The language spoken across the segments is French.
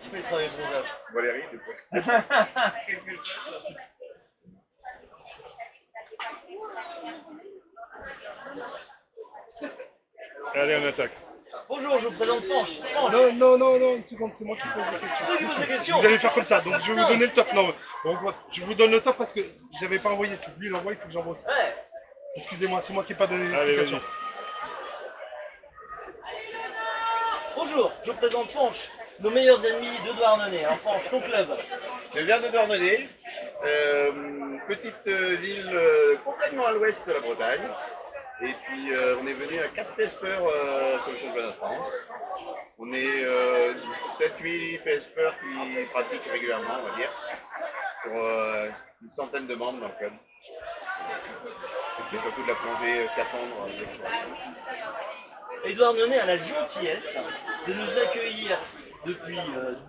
Qui fait le travail de bronzage? Valérie, du coup. Quelque chose. Allez, on attaque. Bonjour, je vous présente Franche. Franche. Non, une seconde, c'est moi qui pose la question. C'est toi qui poses la question. Vous allez faire comme ça, donc je vais vous donner le top. Non, donc, je vous donne le top parce que j'avais pas envoyé. Si lui il envoie, il faut que j'envoie aussi. Ouais. Excusez-moi, c'est moi qui n'ai pas donné Allez, l'explication. Bonjour, je vous présente Franche, nos meilleurs ennemis de Douarnenez. Hein, Franche, ton club. Je viens de Douarnenez, petite ville complètement à l'ouest de la Bretagne. Et puis on est venu à 4 pespeurs sur le championnat de France. On est 7-8 pespeurs qui pratiquent régulièrement, on va dire, sur une centaine de membres dans le club. Et surtout de la plongée scaphandre d'exploration. Et Douarnenez a la gentillesse de nous accueillir depuis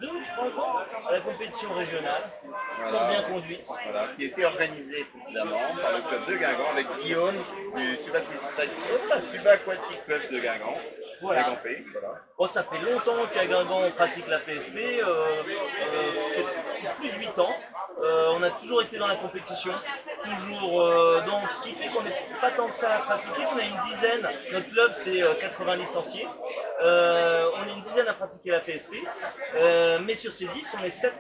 2 ou 3 ans à la compétition régionale, fort bien conduite. Voilà, qui était organisée précédemment par le club de Guingamp avec Guillaume du Subaquatic Club de Guingamp. Voilà. Guingampais, voilà. Bon, ça fait longtemps qu'à Guingamp on pratique la PSP, plus de 8 ans. On a toujours été dans la compétition, toujours. Donc, ce qui fait qu'on n'est pas tant que ça à pratiquer. On a une dizaine, notre club c'est 80 licenciés. On est une dizaine à pratiquer la PSP, mais sur ces 10, on est 7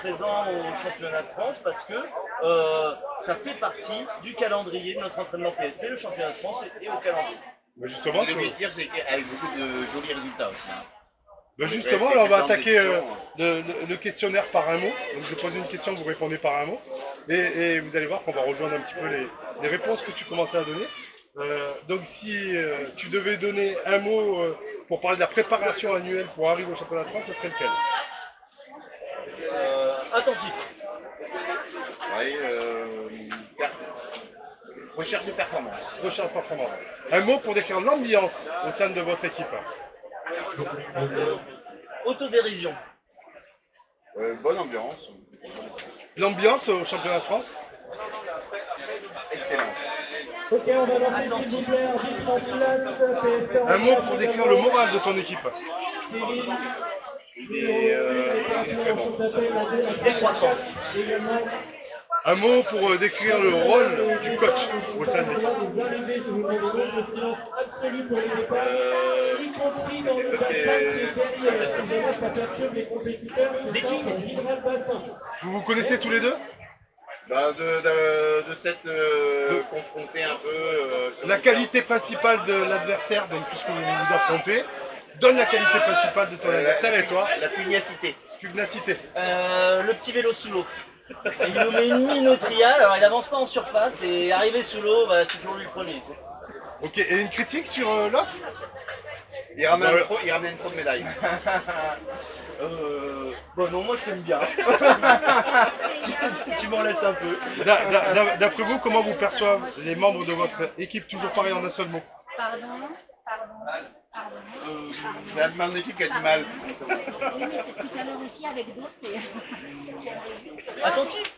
présents au championnat de France parce que ça fait partie du calendrier de notre entraînement PSP. Le championnat de France est au calendrier. Mais justement, Ce que je voulais dire, c'est qu'avec beaucoup de jolis résultats aussi. Hein. là, on va attaquer le questionnaire par un mot. Donc, je pose une question, vous répondez par un mot. Et vous allez voir qu'on va rejoindre un petit peu les réponses que tu commençais à donner. Donc, si tu devais donner un mot pour parler de la préparation annuelle pour arriver au championnat de France, ça serait lequel? Intensif. Oui, recherche de performance. Recherche de performance. Un mot pour décrire l'ambiance au sein de votre équipe. Autodérision. Bonne ambiance. L'ambiance au championnat de France. Excellent. Ok, on va lancer s'il vous plaît, arbitre en place, PSP en Un mot place, pour décrire le également. moral de ton équipe. Cyril, Il est très bon. Décroissant. également. Un mot pour décrire le rôle du coach au sein de l'équipe. Des arrivées, je vous demande donc le silence absolu pour les départs, y compris dans le bassin qui est derrière. Si jamais ça perturbe les compétiteurs, c'est ça, on videra le bassin. Vous vous connaissez tous les deux? Bah, de s'être confronté un peu. Sur La le qualité principale de l'adversaire, donc puisque vous vous affrontez, donne la qualité principale de ton adversaire et toi, la pugnacité. pugnacité. Le petit vélo sous l'eau. Il nous met une mine au trial, alors il avance pas en surface et arrivé sous l'eau, bah, c'est toujours lui le premier. Ok, et une critique sur l'autre? Il ramène trop de médailles. Bon non, moi je t'aime bien. Tu m'en laisses un peu. D'après vous, comment vous perçoivent les membres de votre équipe? Toujours pareil en un seul mot. Pardon. C'est la même équipe qui a du mal. Oui, mais c'est tout à l'heure aussi avec d'autres. Attentif.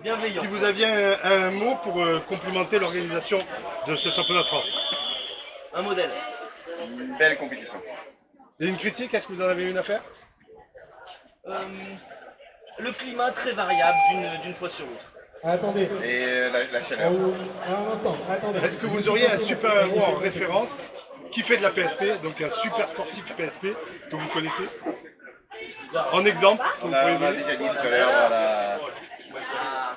Bienveillant. Si vous aviez un mot pour complimenter l'organisation de ce championnat de France. Un modèle. Une belle compétition. Et une critique, est-ce que vous en avez une à faire? Le climat très variable d'une fois sur l'autre. Attendez, Et la chaleur. un instant, attendez. Est-ce que vous auriez un super héros en référence qui fait de la PSP, donc un super sportif PSP que vous connaissez? En exemple, que On vous a pourriez donner? déjà dit tout à l'heure, voilà.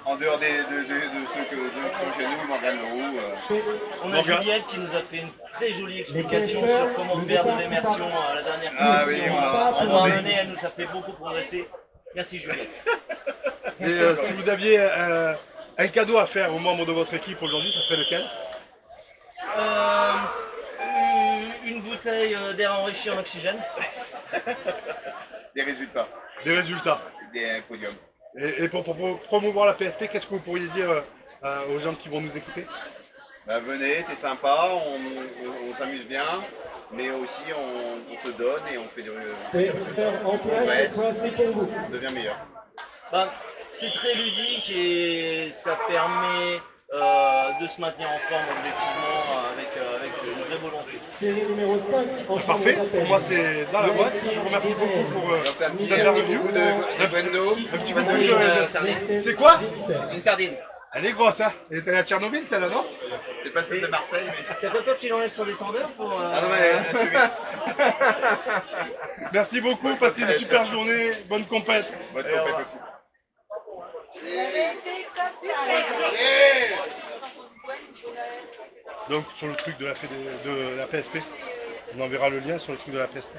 En dehors de ceux qui sont chez nous, Morgane Leroux. On a Morgane. Juliette qui nous a fait une très jolie explication sur comment faire de l'immersion à la dernière Ah compétition. oui, on l'a À Douarnenez, elle nous a fait beaucoup progresser. Merci Juliette. Et si vous aviez un cadeau à faire aux membres de votre équipe aujourd'hui, ça serait lequel? Une bouteille d'air enrichi en oxygène. Des résultats, Des résultats. des podiums. Et pour promouvoir la PSP, qu'est-ce que vous pourriez dire aux gens qui vont nous écouter? Bah, venez, c'est sympa, on s'amuse bien, mais aussi on se donne et on fait du. PSP en place, cette fois-ci pour vous. On devient meilleur. Ben, c'est très ludique et ça permet de se maintenir en forme objectivement avec une vraie volonté. Série numéro 5 en Parfait, chambre pour moi c'est dans la boîte. Je vous remercie beaucoup pour C'est un petit cette interview. coup de Brendo. Un petit coucou de... C'est quoi? Une sardine. Elle est grosse, hein? Elle était à Tchernobyl, celle-là, non? C'est pas celle de Marseille, mais... T'as pas peur qu'il enlève son détendeur pour... Ah non, mais Merci beaucoup, passez une super journée, bonne compète. bonne compète aussi. Donc sur le truc de la PSP, on enverra le lien sur le truc de la PSP.